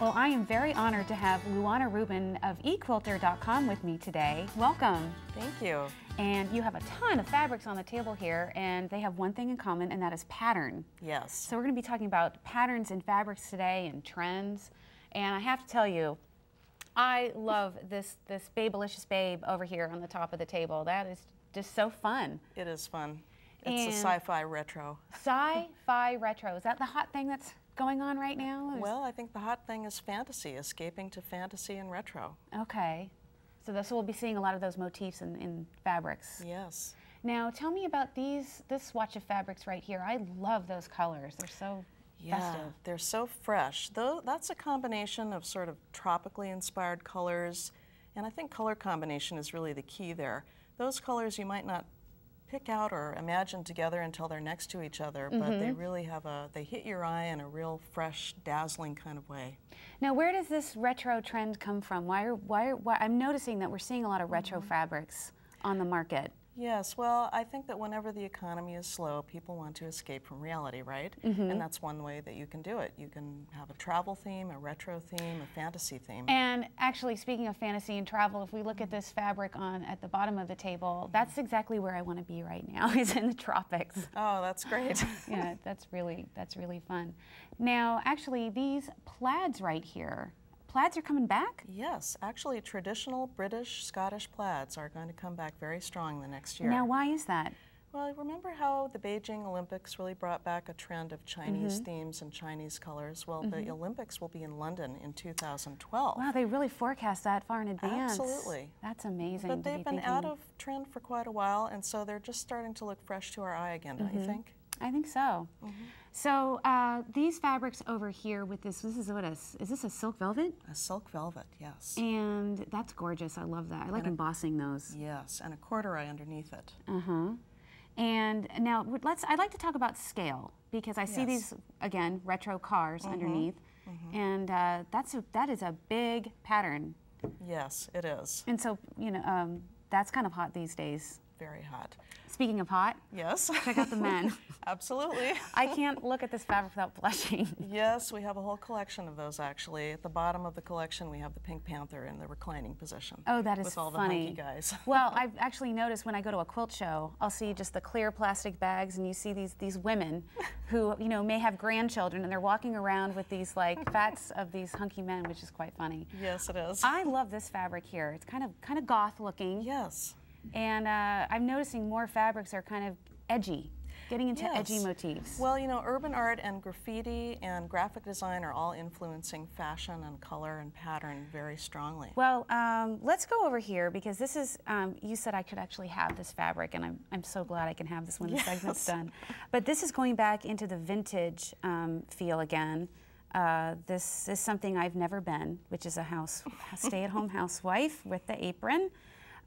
Well, I am very honored to have Luana Rubin of eQuilter.com with me today. Welcome. Thank you. And you have a ton of fabrics on the table here, and they have one thing in common, and that is pattern. Yes. So we're going to be talking about patterns in fabrics today and trends. And I have to tell you, I love this Babelicious Babe over here on the top of the table. That is just so fun. It is fun. It's a sci-fi retro. Sci-fi retro. Is that the hot thing that's going on right now? Well, I think the hot thing is fantasy, escaping to fantasy and retro. Okay. So we'll be seeing a lot of those motifs in fabrics. Yes. Now, tell me about this swatch of fabrics right here. I love those colors. They're so festive. They're so fresh. Though that's a combination of sort of tropically inspired colors, and I think color combination is really the key there. Those colors you might not pick out or imagine together until they're next to each other, but they really they hit your eye in a real fresh, dazzling kind of way. Now, where does this retro trend come from? Why I'm noticing that we're seeing a lot of retro fabrics on the market. Yes, well, I think that whenever the economy is slow, people want to escape from reality, right? And that's one way that you can do it. You can have a travel theme, a retro theme, a fantasy theme. And actually, speaking of fantasy and travel, if we look at this fabric at the bottom of the table, that's exactly where I want to be right now, is in the tropics. Oh, that's great. Yeah, that's really fun. Now, actually, these plaids right here, plaids are coming back? Yes, actually traditional British, Scottish plaids are going to come back very strong the next year. Now, why is that? Well, remember how the Beijing Olympics really brought back a trend of Chinese themes and Chinese colors? Well, the Olympics will be in London in 2012. Wow, they really forecast that far in advance. Absolutely. That's amazing. But they've been out of trend for quite a while, and so they're just starting to look fresh to our eye again, don't you think? I think so. So these fabrics over here with this is this a silk velvet? A silk velvet, yes. And that's gorgeous. I love that. I like embossing those. Yes, and a corduroy underneath it. And now I'd like to talk about scale, because I see these, again, retro cars underneath, and that is a big pattern. Yes, it is. And so, you know, that's kind of hot these days. Very hot. Speaking of hot, yes, check out the men. Absolutely. I can't look at this fabric without blushing. Yes, we have a whole collection of those, actually. At the bottom of the collection, we have the Pink Panther in the reclining position. Oh, that is with all funny. The hunky guys. Well, I've actually noticed when I go to a quilt show, I'll see just the clear plastic bags, and you see these women who, you know, may have grandchildren, and they're walking around with these like fats of these hunky men, which is quite funny. Yes, it is. I love this fabric here. It's kind of goth looking. Yes. And I'm noticing more fabrics are kind of edgy, getting into edgy motifs. Well, you know, urban art and graffiti and graphic design are all influencing fashion and color and pattern very strongly. Well, let's go over here, because this is, you said I could actually have this fabric, and I'm so glad I can have this when the segment's done. But this is going back into the vintage feel again. This is something I've never been, which is a stay-at-home housewife with the apron.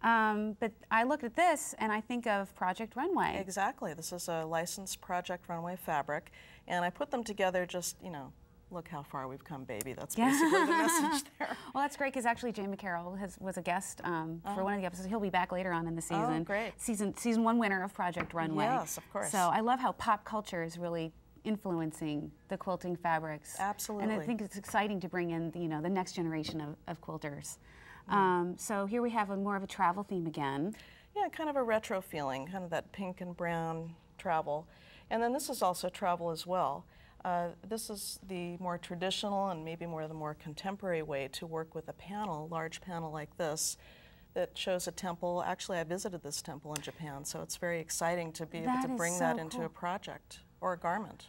But I look at this and I think of Project Runway. Exactly. This is a licensed Project Runway fabric, and I put them together just, you know, look how far we've come, baby. That's basically the message there. Well, that's great, because actually Jay McCarroll was a guest for one of the episodes. He'll be back later on in the season. Oh, great. Season 1 winner of Project Runway. Yes, of course. So I love how pop culture is really influencing the quilting fabrics. Absolutely. And I think it's exciting to bring in, you know, the next generation of quilters. So here we have more of a travel theme again. Yeah, kind of a retro feeling, kind of that pink and brown travel. And then this is also travel as well. This is the more traditional and maybe the more contemporary way to work with a panel, large panel like this, that shows a temple. Actually, I visited this temple in Japan, so it's very exciting to be able to bring that into a project or a garment.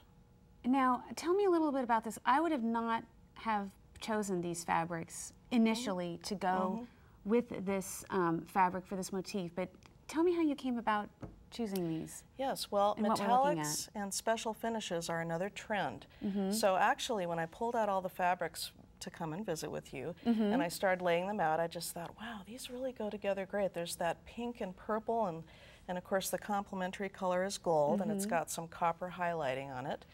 Now, tell me a little bit about this. I would have not have chosen these fabrics initially to go with this fabric for this motif, but tell me how you came about choosing these. Yes, well, metallics and special finishes are another trend. So actually, when I pulled out all the fabrics to come and visit with you, and I started laying them out, I just thought, wow, these really go together great. There's that pink and purple, and of course the complementary color is gold, and it's got some copper highlighting on it.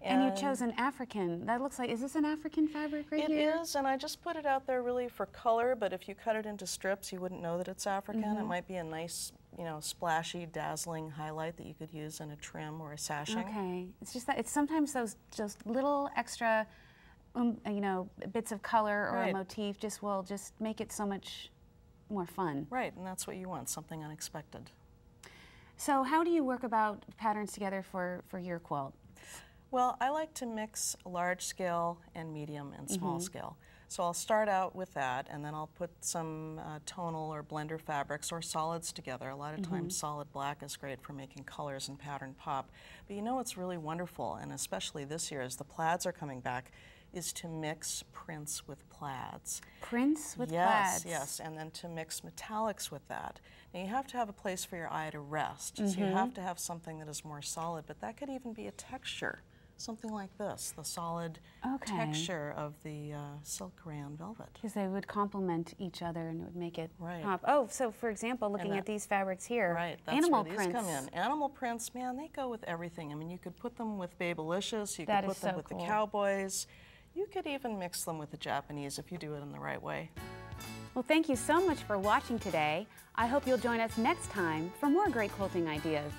And you chose an African. That looks like, is this an African fabric right here? It is, and I just put it out there really for color, but if you cut it into strips, you wouldn't know that it's African. It might be a nice, you know, splashy, dazzling highlight that you could use in a trim or a sashing. Okay. It's just that it's sometimes those just little extra you know, bits of color or Right. a motif will just make it so much more fun. Right, and that's what you want, something unexpected. So how do you work about patterns together for your quilt? Well, I like to mix large scale and medium and small scale. So I'll start out with that, and then I'll put some tonal or blender fabrics or solids together. A lot of times solid black is great for making colors and pattern pop. But you know what's really wonderful, and especially this year as the plaids are coming back, is to mix prints with plaids. Prints with Yes, plaids? yes, and then to mix metallics with that. Now you have to have a place for your eye to rest, so you have to have something that is more solid, but that could even be a texture. Something like this, the solid texture of the silk rayon velvet. Because they would complement each other and it would make it Right. pop. Oh, so for example, looking at these fabrics here, Right, that's animal where prints. these come in. Animal prints, man, they go with everything. I mean, you could put them with Babylicious, you That could is put them so with cool. the cowboys. You could even mix them with the Japanese if you do it in the right way. Well, thank you so much for watching today. I hope you'll join us next time for more great quilting ideas.